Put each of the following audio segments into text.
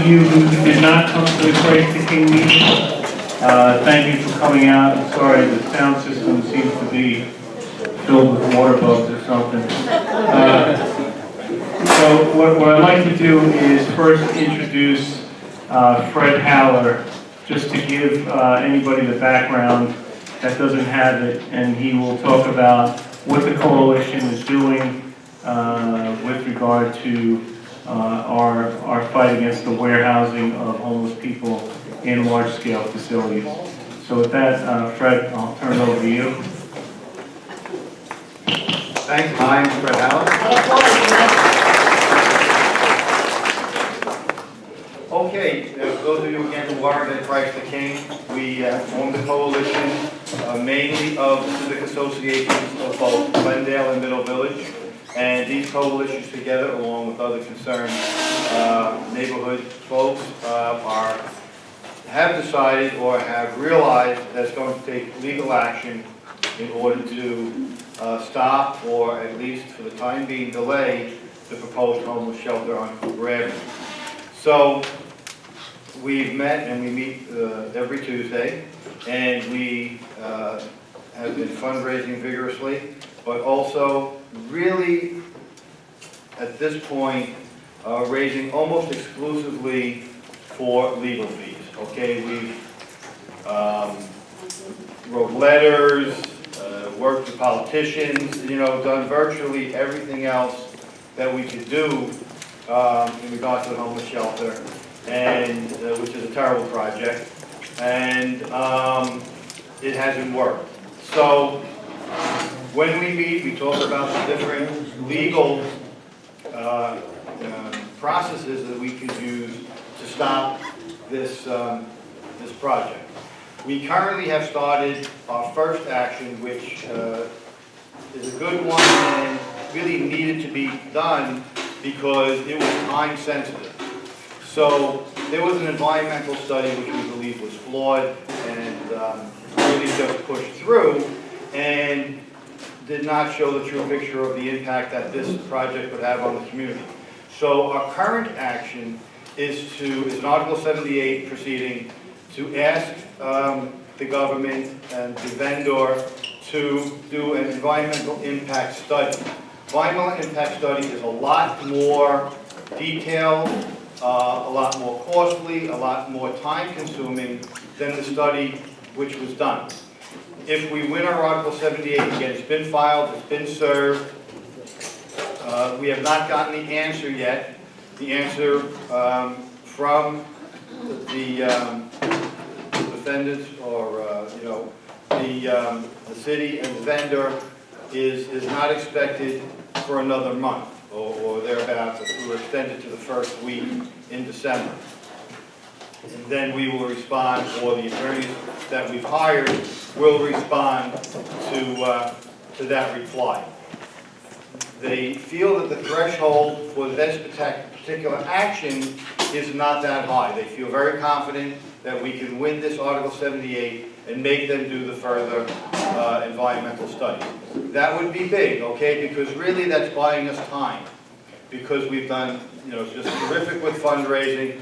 You who did not come to the Christ the King meeting, thank you for coming out. I'm sorry, the sound system seems to be filled with water bugs or something. So what I'd like to do is first introduce Fred Haller, just to give anybody the background that doesn't have it, and he will talk about what the coalition is doing with regard to our fight against the warehousing of homeless people in large-scale facilities. So with that, Fred, I'll turn it over to you. Thanks. Hi, I'm Fred Haller. Okay, for those of you again who aren't at Christ the King, we formed a coalition mainly of civic associations of both Glendale and Middle Village. And these coalitions together, along with other concerned neighborhood folks, have decided or have realized that it's going to take legal action in order to stop, or at least for the time being delay, the proposed homeless shelter on Cooper Avenue. So we've met, and we meet every Tuesday, and we have been fundraising vigorously, but also really, at this point, raising almost exclusively for legal fees. Okay, we've wrote letters, worked with politicians, done virtually everything else that we could do in regards to the homeless shelter, and which is a terrible project, and it hasn't worked. So when we meet, we talk about the different legal processes that we could use to stop this this project. We currently have started our first action, which is a good one and really needed to be done because it was time sensitive. So there was an environmental study which we believe was flawed and really just pushed through and did not show the true picture of the impact that this project would have on the community. So our current action is an Article 78 proceeding to ask the government and the vendor to do an environmental impact study. Environmental impact study is a lot more detailed, a lot more costly, a lot more time-consuming than the study which was done. If we win our Article 78, again, it's been filed, it's been served. We have not gotten the answer yet. The answer from the defendants, or the city and the vendor is not expected for another month or thereabouts. We're extended to the first week in December. And then we will respond, or the attorneys that we've hired will respond to that reply. They feel that the threshold for this particular action is not that high. They feel very confident that we can win this Article 78 and make them do the further environmental study. That would be big, okay, because really that's buying us time. Because we've done, just terrific with fundraising.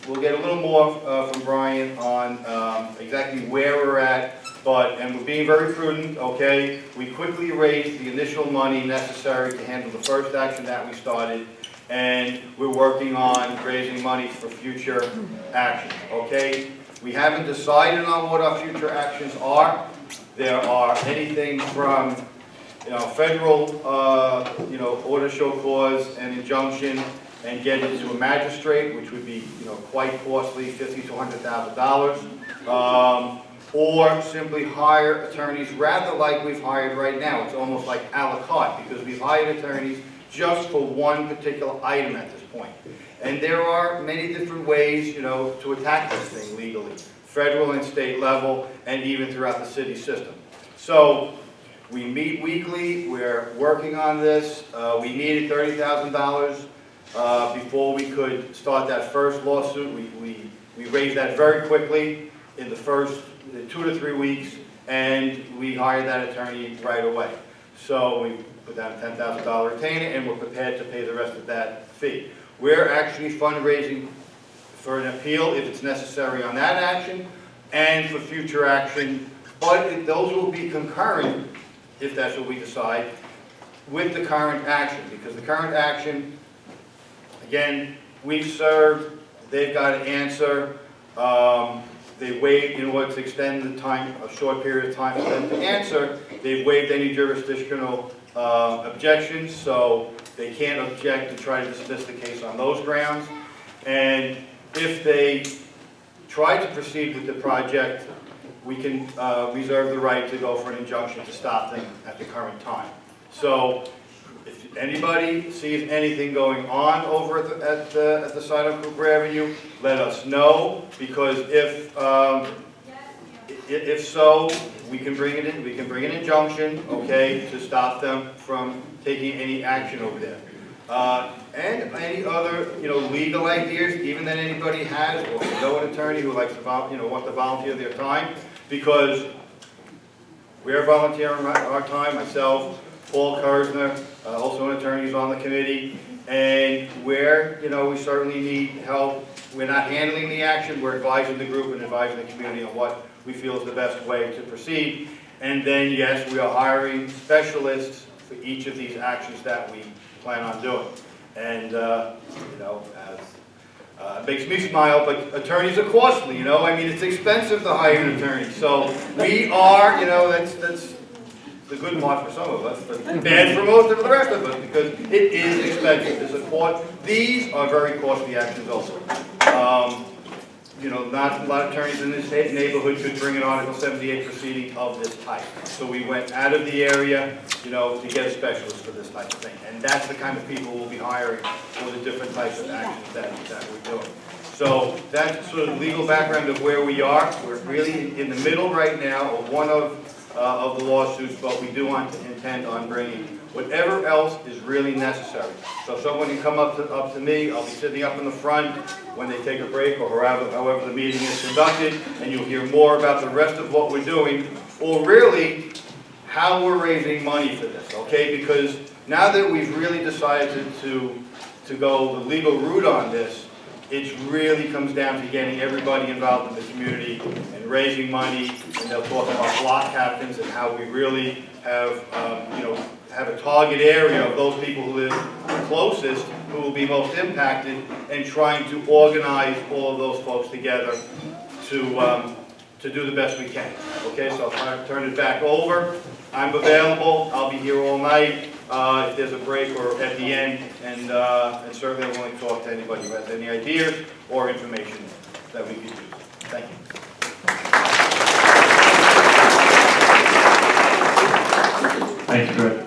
We'll get a little more from Brian on exactly where we're at, and we're being very prudent, okay? We quickly raised the initial money necessary to handle the first action that we started, and we're working on raising money for future actions, okay? We haven't decided on what our future actions are. There are anything from, federal, order show cause and injunction, and get it to a magistrate, which would be, quite costly, $50,000 to $100,000, or simply hire attorneys, rather like we've hired right now. It's almost like a la carte, because we've hired attorneys just for one particular item at this point. And there are many different ways, to attack this thing legally, federal and state level, and even throughout the city system. So we meet weekly. We're working on this. We needed $30,000 before we could start that first lawsuit. We raised that very quickly in the first 2 to 3 weeks, and we hired that attorney right away. So we put down a $10,000 retainer, and we're prepared to pay the rest of that fee. We're actually fundraising for an appeal if it's necessary on that action, and for future action, but those will be concurrent, if that's what we decide, with the current action, because the current action, again, we've served, they've got to answer, they waived, in order to extend the time, a short period of time for them to answer, they've waived any jurisdictional objections, so they can't object to try to dismiss the case on those grounds. And if they try to proceed with the project, we can reserve the right to go for an injunction to stop them at the current time. So if anybody sees anything going on over at the site on Cooper Avenue, let us know, because if so, we can bring it in. We can bring an injunction, okay, to stop them from taking any action over there. And any other, legal ideas, even that anybody has, or know an attorney who likes to, wants to volunteer their time, because we are volunteering our time. Myself, Paul Kersner, also an attorney who's on the committee, and where, we certainly need help. We're not handling the action, we're advising the group and advising the community on what we feel is the best way to proceed. And then, yes, we are hiring specialists for each of these actions that we plan on doing. And, it makes me smile, but attorneys are costly, I mean, it's expensive to hire an attorney. So we are, that's the good part for some of us, but bad for most of the rest of us, because it is expensive. These are very costly actions also. Not a lot of attorneys in this neighborhood could bring an Article 78 proceeding of this type. So we went out of the area, to get a specialist for this type of thing. And that's the kind of people we'll be hiring for the different types of actions that we're doing. So that's sort of the legal background of where we are. We're really in the middle right now of one of the lawsuits, but we do intend on bringing whatever else is really necessary. So if someone can come up to me, I'll be sitting up in the front when they take a break, or however the meeting is conducted, and you'll hear more about the rest of what we're doing, or really how we're raising money for this, okay? Because now that we've really decided to go the legal route on this, it really comes down to getting everybody involved in the community and raising money, and they'll talk about block captains and how we really have, have a target area of those people who live closest, who will be most impacted, and trying to organize all of those folks together to do the best we can. Okay, so I'll turn it back over. I'm available. I'll be here all night if there's a break or at the end, and certainly I'm willing to talk to anybody who has any ideas or information that we could use. Thank you. Thanks, Greg.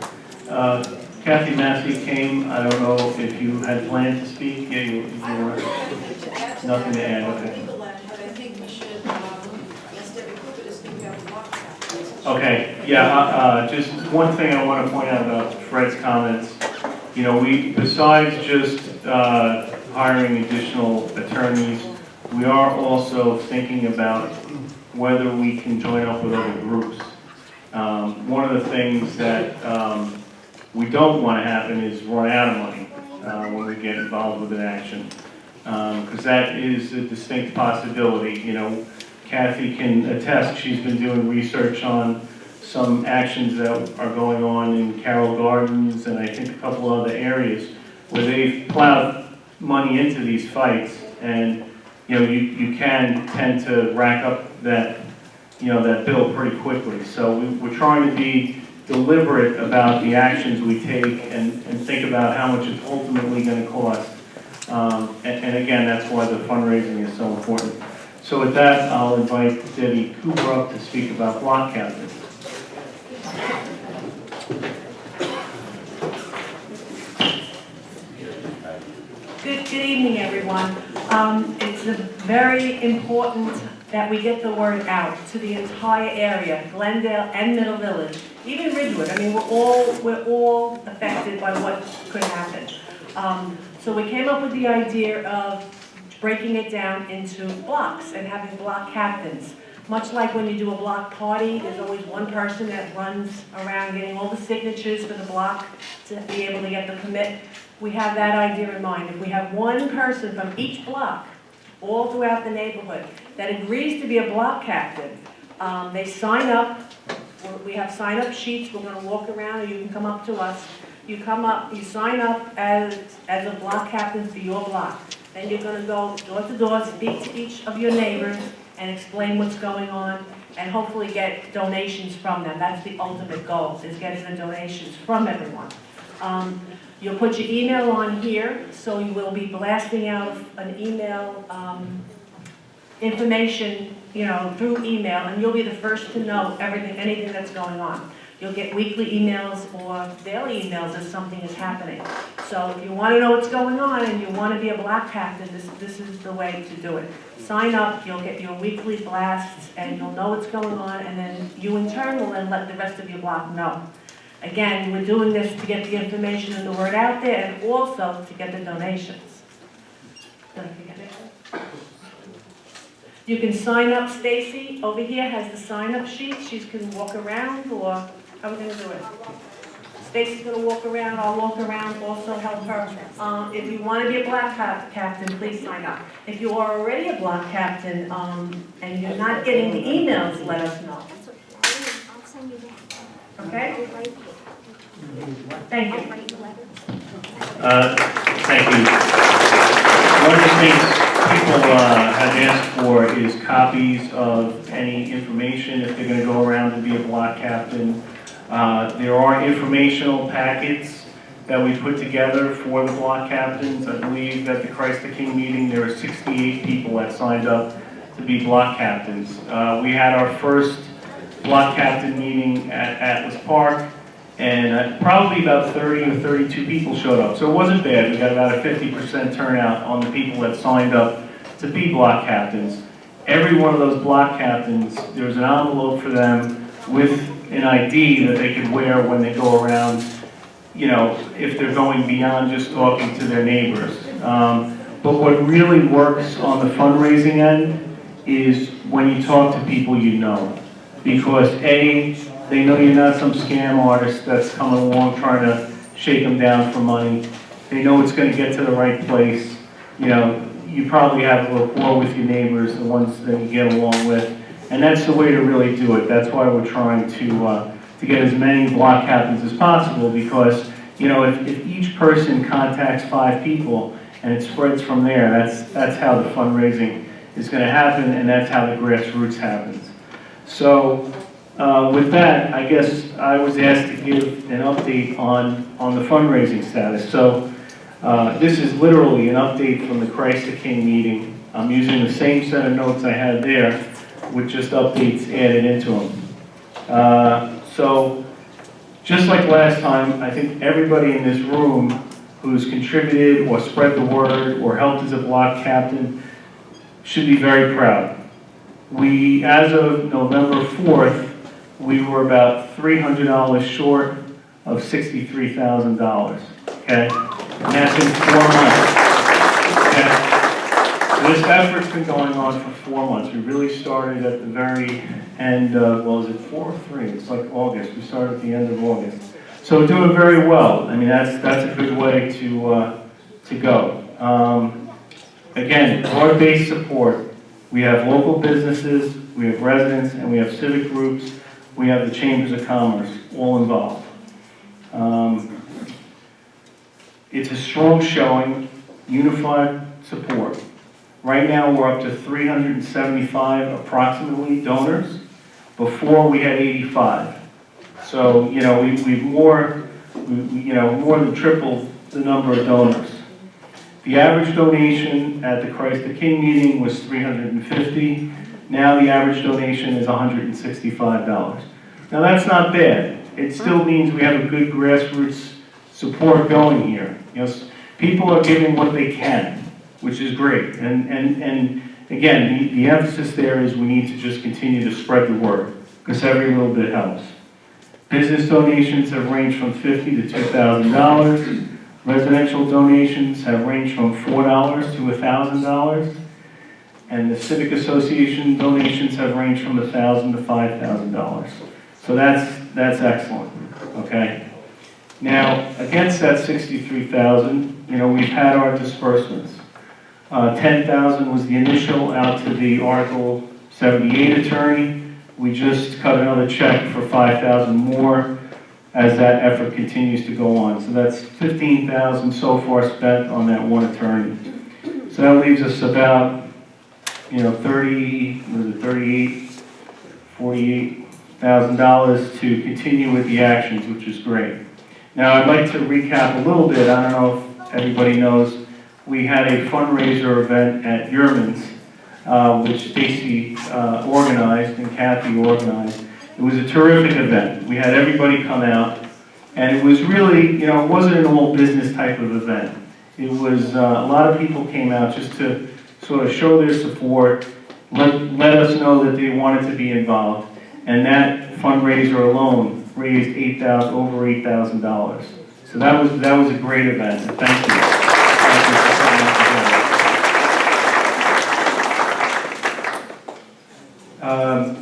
Kathy Massey came. I don't know if you had planned to speak. Yeah, you were. Nothing to add. Okay. But I think we should ask Debbie Cooper to speak about the block captains. Okay. Yeah. Just one thing I want to point out about Fred's comments. We, besides just hiring additional attorneys, we are also thinking about whether we can join up with other groups. One of the things that we don't want to happen is run out of money when we get involved with an action, because that is a distinct possibility. Kathy can attest, she's been doing research on some actions that are going on in Carroll Gardens and I think a couple other areas where they've plowed money into these fights, and you can tend to rack up that that bill pretty quickly. So we're trying to be deliberate about the actions we take and think about how much it's ultimately going to cost. And again, that's why the fundraising is so important. So with that, I'll invite Debbie Cooper up to speak about block captains. Good evening, everyone. It's very important that we get the word out to the entire area, Glendale and Middle Village, even Ridgewood. I mean, we're all affected by what could happen. So we came up with the idea of breaking it down into blocks and having block captains. Much like when you do a block party, there's always one person that runs around getting all the signatures for the block to be able to get the permit. We have that idea in mind. If we have one person from each block, all throughout the neighborhood, that agrees to be a block captain, they sign up. We have sign-up sheets. We're going to walk around, or you can come up to us. You come up, you sign up as a block captain for your block. Then you're going to go door to door, speak to each of your neighbors, and explain what's going on, and hopefully get donations from them. That's the ultimate goal, is getting the donations from everyone. You'll put your email on here, so you will be blasting out an email information, through email, and you'll be the first to know anything that's going on. You'll get weekly emails or daily emails if something is happening. So if you want to know what's going on and you want to be a block captain, this is the way to do it. Sign up, you'll get your weekly blasts, and you'll know what's going on, and then you in turn will then let the rest of your block know. Again, we're doing this to get the information and the word out there, and also to get the donations. Did I forget it? You can sign up. Stacy over here has the sign-up sheet. She can walk around, or how are we going to do it? Stacy's going to walk around. I'll walk around, also help her. If you want to be a block captain, please sign up. If you are already a block captain and you're not getting the emails, let us know. I'll send you that. Okay? Thank you. Thank you. One of the things people have asked for is copies of any information if they're going to go around and be a block captain. There are informational packets that we put together for the block captains. I believe at the Christ the King meeting there were 68 people that signed up to be block captains. We had our first block captain meeting at Atlas Park, and probably about 30 or 32 people showed up. So it wasn't bad. We got about a 50% turnout on the people that signed up to be block captains. Every one of those block captains, there was an envelope for them with an ID that they could wear when they go around, if they're going beyond just talking to their neighbors. But what really works on the fundraising end is when you talk to people you know. Because A, they know you're not some scam artist that's coming along trying to shake them down for money. They know it's going to get to the right place. You probably have a rapport with your neighbors, the ones that you get along with. And that's the way to really do it. That's why we're trying to get as many block captains as possible, because, if each person contacts 5 people and it spreads from there, that's how the fundraising is going to happen, and that's how the grassroots happens. So with that, I guess I was asked to give an update on the fundraising status. So this is literally an update from the Christ the King meeting. I'm using the same set of notes I had there with just updates added into them. So just like last time, I think everybody in this room who's contributed or spread the word or helped as a block captain should be very proud. We, as of November 4th, we were about $300 short of $63,000, okay? And that's in 4 months, okay? So this effort's been going on for 4 months. We really started at the very end of, is it 4 or 3? It's like August. We started at the end of August. So we're doing very well. I mean, that's a good way to go. Again, broad-based support. We have local businesses, we have residents, and we have civic groups. We have the Chambers of Commerce, all involved. It's a strong showing, unified support. Right now, we're up to 375 approximately donors. Before, we had 85. So, we've more than tripled the number of donors. The average donation at the Christ the King meeting was $350. Now the average donation is $165. Now that's not bad. It still means we have a good grassroots support going here. People are giving what they can, which is great. And again, the emphasis there is we need to just continue to spread the word, because every little bit helps. Business donations have ranged from $50 to $2,000. Residential donations have ranged from $4 to $1,000. and the Civic Association donations have ranged from $1,000 to $5,000. So that's excellent, okay? Now, against that 63,000, you know, we've had our disbursements. 10,000 was the initial out to the Article 78 attorney. We just cut another check for 5,000 more as that effort continues to go on. So that's 15,000 so far spent on that one attorney. So that leaves us about, you know, $48,000 to continue with the actions, which is great. Now, I'd like to recap a little bit. I don't know if everybody knows, we had a fundraiser event at Yerman's, which Stacy organized and Kathy organized. It was a terrific event. We had everybody come out, and it was really, you know, it wasn't an all business type of event. It was, a lot of people came out just to sort of show their support, let us know that they wanted to be involved, and that fundraiser alone raised over $8,000. So that was a great event, and thank you. Thank you for putting that together.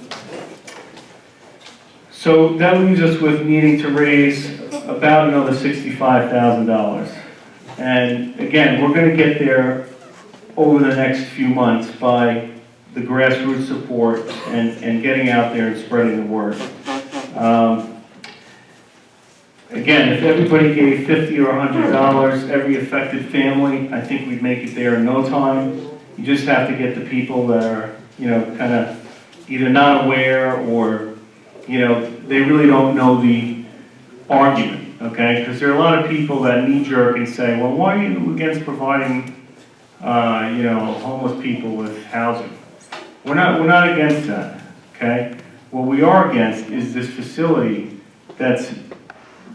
So that leaves us with needing to raise about another $65,000. And again, we're going to get there over the next few months by the grassroots support and getting out there and spreading the word. Again, if everybody gave $50 or $100, every affected family, I think we'd make it there in no time. You just have to get the people that are, you know, kind of either not aware or, you know, they really don't know the argument, okay? Because there are a lot of people that knee-jerk and say, well, why are you against providing, you know, homeless people with housing? We're not against that, okay? What we are against is this facility that's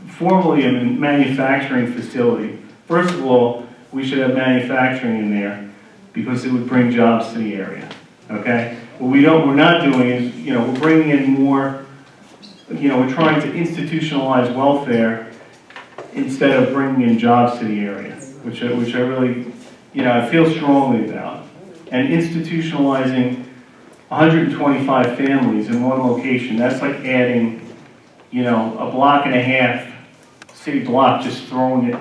formerly a manufacturing facility. First of all, we should have manufacturing in there because it would bring jobs to the area, okay? What we're not doing is, you know, we're bringing in more, you know, we're trying to institutionalize welfare instead of bringing in jobs to the area, which I really, you know, I feel strongly about. And institutionalizing 125 families in one location, that's like adding, you know, a block and a half city block, just throwing it,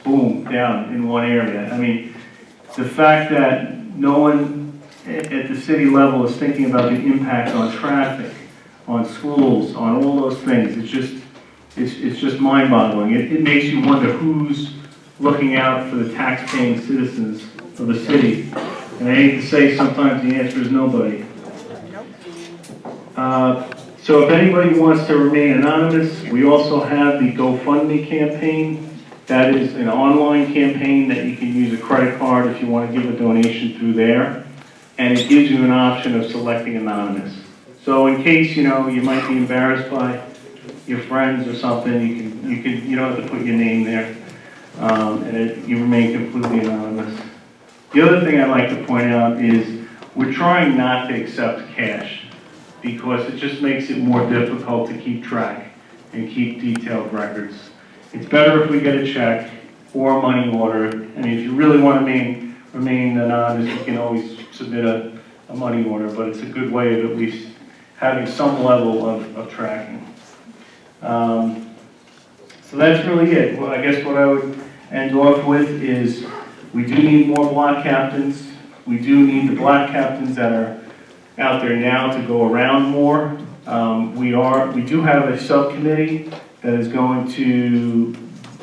boom, down in one area. I mean, the fact that no one at the city level is thinking about the impact on traffic, on schools, on all those things, it's just mind-boggling. It makes you wonder who's looking out for the tax-paying citizens of the city. And I hate to say, sometimes the answer is nobody. So if anybody wants to remain anonymous, we also have the GoFundMe campaign. That is an online campaign that you can use a credit card if you want to give a donation through there. And it gives you an option of selecting anonymous. So in case, you know, you might be embarrassed by your friends or something, you don't have to put your name there. You remain completely anonymous. The other thing I'd like to point out is we're trying not to accept cash, because it just makes it more difficult to keep track and keep detailed records. It's better if we get a check or a money order. I mean, if you really want to remain anonymous, you can always submit a money order, but it's a good way of at least having some level of tracking. So that's really it. Well, I guess what I would end off with is we do need more block captains. We do need the block captains that are out there now to go around more. We do have a subcommittee that is going to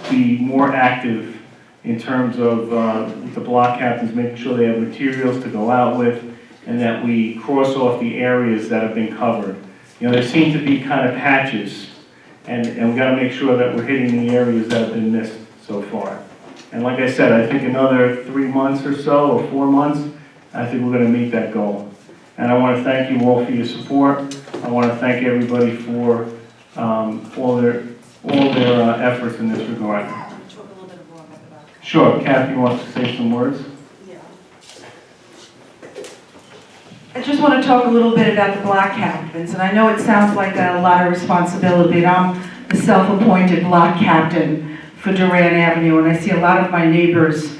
be more active in terms of the block captains, making sure they have materials to go out with, and that we cross off the areas that have been covered. You know, there seem to be kind of patches, and we've got to make sure that we're hitting the areas that have been missed so far. And like I said, I think another 3 months or so, or 4 months, I think we're going to meet that goal. And I want to thank you all for your support. I want to thank everybody for all their efforts in this regard. Talk a little bit more about that. Sure, Kathy wants to say some words. Yeah. I just want to talk a little bit about the block captains, and I know it sounds like a lot of responsibility, but I'm the self-appointed block captain for Duran Avenue, and I see a lot of my neighbors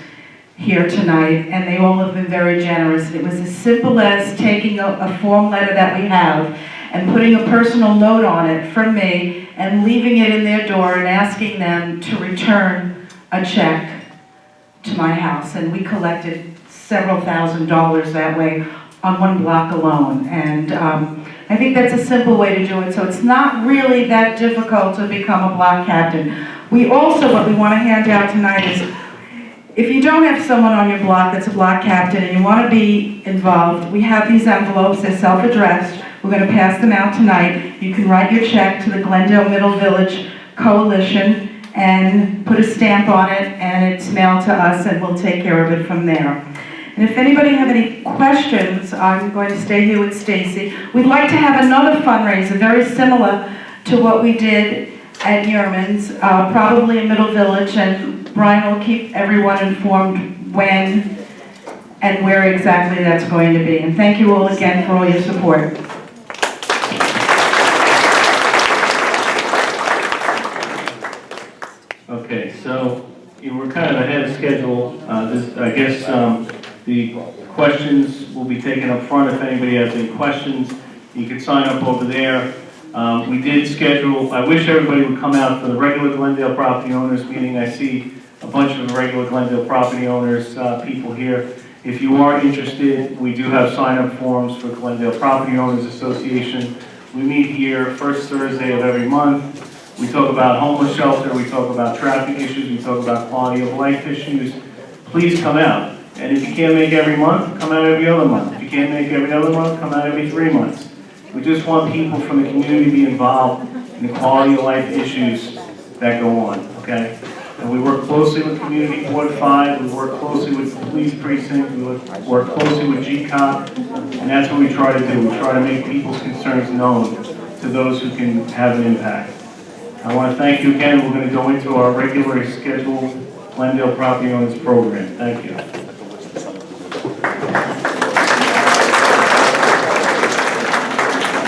here tonight, and they all have been very generous. It was as simple as taking a form letter that we have and putting a personal note on it from me and leaving it in their door and asking them to return a check to my house. And we collected several $1,000s that way on one block alone. And I think that's a simple way to do it. So it's not really that difficult to become a block captain. We also, what we want to hand out tonight is, if you don't have someone on your block that's a block captain and you want to be involved, we have these envelopes, they're self-addressed. We're going to pass them out tonight. You can write your check to the Glendale Middle Village Coalition and put a stamp on it, and it's mailed to us, and we'll take care of it from there. And if anybody have any questions, I'm going to stay here with Stacy. We'd like to have another fundraiser very similar to what we did at Yearman's, probably in Middle Village, and Brian will keep everyone informed when and where exactly that's going to be. And thank you all again for all your support. Okay, so we're kind of ahead of schedule. I guess the questions will be taken up front. If anybody has any questions, you can sign up over there. We did schedule, I wish everybody would come out for the regular Glendale property owners meeting. I see a bunch of regular Glendale property owners, people here. If you are interested, we do have sign-up forms for Glendale Property Owners Association. We meet here first Thursday of every month. We talk about homeless shelter, we talk about traffic issues, we talk about quality of life issues. Please come out. And if you can't make every month, come out every other month. If you can't make every other month, come out every 3 months. We just want people from the community to be involved in the quality of life issues that go on, okay? And we work closely with Community Board 5, we work closely with the police precinct, we work closely with GCOP, and that's what we try to do. We try to make people's concerns known to those who can have an impact. I want to thank you again. We're going to go into our regularly scheduled Glendale Property Owners program. Thank you.